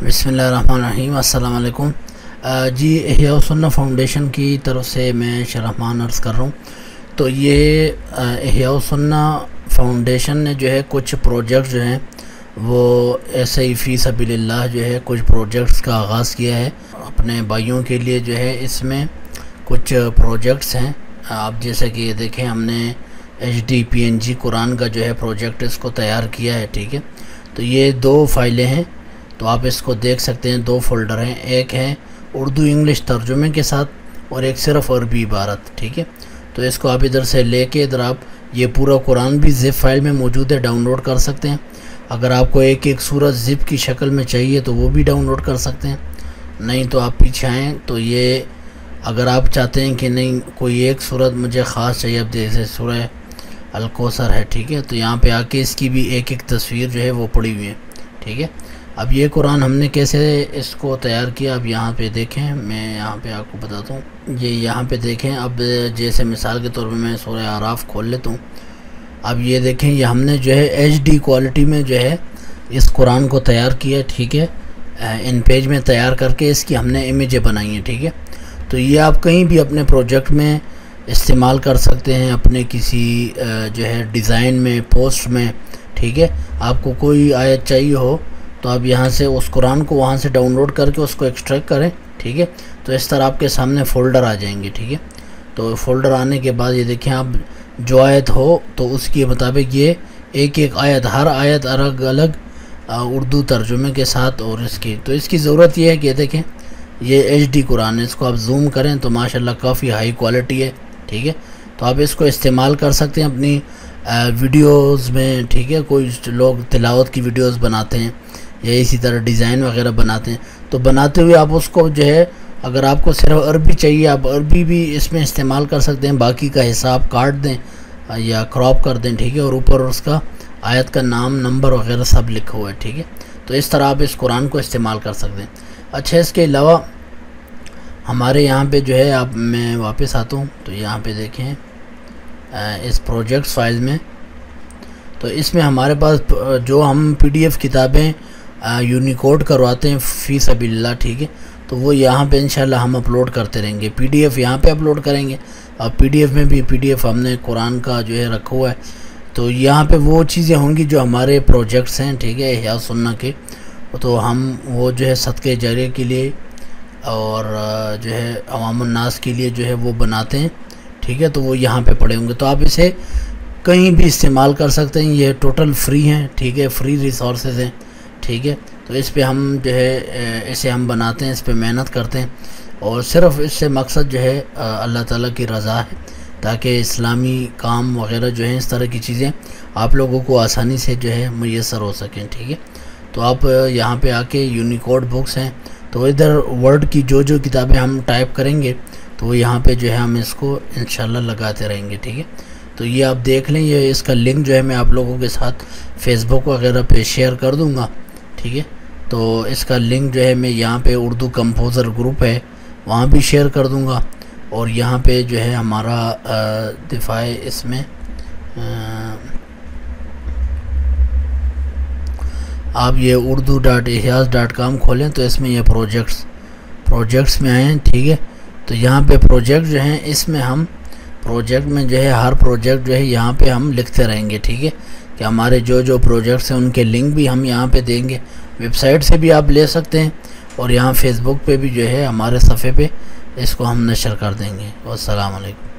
बिस्मिल्लाहिर्रहमानिर्रहीम अस्सलाम वालेकुम। जी इहया सुन्नह फाउंडेशन की तरफ से मैं शरहमान अर्ज़ कर रहा हूँ। तो ये इहया सुन्नह फाउंडेशन ने जो है कुछ प्रोजेक्ट जो हैं वो ऐसे ही फ़ी सबीलिल्लाह जो है कुछ प्रोजेक्ट्स का आगाज़ किया है अपने भाइयों के लिए। जो है इसमें कुछ प्रोजेक्ट्स हैं, आप जैसे कि ये देखें, हमने HDPNG कुरान का जो है प्रोजेक्ट इसको तैयार किया है। ठीक है, तो ये 2 फाइलें हैं, तो आप इसको देख सकते हैं। 2 फोल्डर हैं, एक है उर्दू इंग्लिश तर्जुमे के साथ और एक सिर्फ अरबी इबारत। ठीक है, तो इसको आप इधर से लेके इधर आप ये पूरा कुरान भी ज़िप फाइल में मौजूद है, डाउनलोड कर सकते हैं। अगर आपको एक एक सूरत ज़िप की शक्ल में चाहिए तो वो भी डाउनलोड कर सकते हैं, नहीं तो आप पीछे आएँ। तो ये अगर आप चाहते हैं कि नहीं कोई एक सूरत मुझे ख़ास चाहिए, अब जैसे सूरह अल-कौसर है, ठीक है, तो यहाँ पे आके इसकी भी एक एक तस्वीर जो है वो पड़ी हुई है। ठीक है, अब ये कुरान हमने कैसे इसको तैयार किया, अब यहाँ पे देखें, मैं यहाँ पे आपको बताता हूँ। ये यहाँ पे देखें, अब जैसे मिसाल के तौर पे मैं सूरह आराफ खोल लेता हूँ। अब ये देखें, ये हमने जो है HD क्वालिटी में जो है इस कुरान को तैयार किया। ठीक है, इन पेज में तैयार करके इसकी हमने इमेजें बनाई हैं। ठीक है, तो ये आप कहीं भी अपने प्रोजेक्ट में इस्तेमाल कर सकते हैं, अपने किसी जो है डिज़ाइन में, पोस्ट में। ठीक है, आपको कोई आयत चाहिए हो तो आप यहाँ से उस कुरान को वहाँ से डाउनलोड करके उसको एक्सट्रैक्ट करें। ठीक है, तो इस तरह आपके सामने फ़ोल्डर आ जाएंगे। ठीक है, तो फ़ोल्डर आने के बाद ये देखें, आप जो आयत हो तो उसके मुताबिक ये एक एक आयत, हर आयत अलग अलग उर्दू तर्जुमे के साथ। और इसकी तो इसकी ज़रूरत ये है कि देखें, ये HD कुरान है, इसको आप जूम करें तो माशाल्लाह काफ़ी हाई क्वालिटी है। ठीक है, तो आप इसको इस्तेमाल कर सकते हैं अपनी वीडियोस में। ठीक है, कोई लोग तिलावत की वीडियोस बनाते हैं या इसी तरह डिज़ाइन वगैरह बनाते हैं, तो बनाते हुए आप उसको जो है, अगर आपको सिर्फ अरबी चाहिए आप अरबी भी इसमें इस्तेमाल कर सकते हैं, बाकी का हिसाब काट दें या क्रॉप कर दें। ठीक है, और ऊपर उसका आयत का नाम, नंबर वगैरह सब लिखा हुआ है। ठीक है, तो इस तरह आप इस कुरान को इस्तेमाल कर सकते हैं। अच्छा, इसके अलावा हमारे यहाँ पे जो है, आप मैं वापस आता हूँ तो यहाँ पे देखें इस प्रोजेक्ट फाइल में, तो इसमें हमारे पास जो हम PDF किताबें यूनिकोड करवाते हैं फ़ी सबीलिल्लाह। ठीक है, तो वो यहाँ पे इंशाल्लाह हम अपलोड करते रहेंगे। PDF यहाँ पे अपलोड करेंगे, और PDF में भी PDF हमने कुरान का जो है रखा हुआ है, तो यहाँ पे वो चीज़ें होंगी जो हमारे प्रोजेक्ट्स हैं। ठीक है, इहया सुन्नह के, तो हम वो जो है सदक़े जारिया के लिए और जो है अवामुन नास के लिए जो है वो बनाते हैं। ठीक है, तो वो यहाँ पे पड़े होंगे, तो आप इसे कहीं भी इस्तेमाल कर सकते हैं। ये टोटल फ्री हैं। ठीक है, फ्री रिसोर्सेज हैं। ठीक है, तो इस पे हम जो है इसे हम बनाते हैं, इस पे मेहनत करते हैं, और सिर्फ इससे मकसद जो है अल्लाह ताला की रज़ा है, ताकि इस्लामी काम वगैरह जो है इस तरह की चीज़ें आप लोगों को आसानी से जो है मुयस्सर हो सकें। ठीक है, तो आप यहाँ पे आके यूनिकोड बुक्स हैं, तो इधर वर्ड की जो किताबें हम टाइप करेंगे तो वो यहाँ पे जो है हम इसको इंशाल्लाह लगाते रहेंगे। ठीक है, तो ये आप देख लें, ये इसका लिंक जो है मैं आप लोगों के साथ फेसबुक वगैरह पे शेयर कर दूँगा। ठीक है, तो इसका लिंक जो है मैं यहाँ पे उर्दू कंपोज़र ग्रुप है वहाँ भी शेयर कर दूँगा, और यहाँ पे जो है हमारा दिफाए इसमें आप ये urdu.ihyas.com खोलें तो इसमें ये प्रोजेक्ट्स में आएँ। ठीक है, तो यहाँ पे प्रोजेक्ट जो हैं, इसमें हम प्रोजेक्ट में जो है हर प्रोजेक्ट जो है यहाँ पे हम लिखते रहेंगे। ठीक है, कि हमारे जो प्रोजेक्ट्स हैं उनके लिंक भी हम यहाँ पे देंगे, वेबसाइट से भी आप ले सकते हैं, और यहाँ फेसबुक पे भी जो है हमारे सफ़े पे इसको हम नशर कर देंगे। अस्सलाम वालेकुम।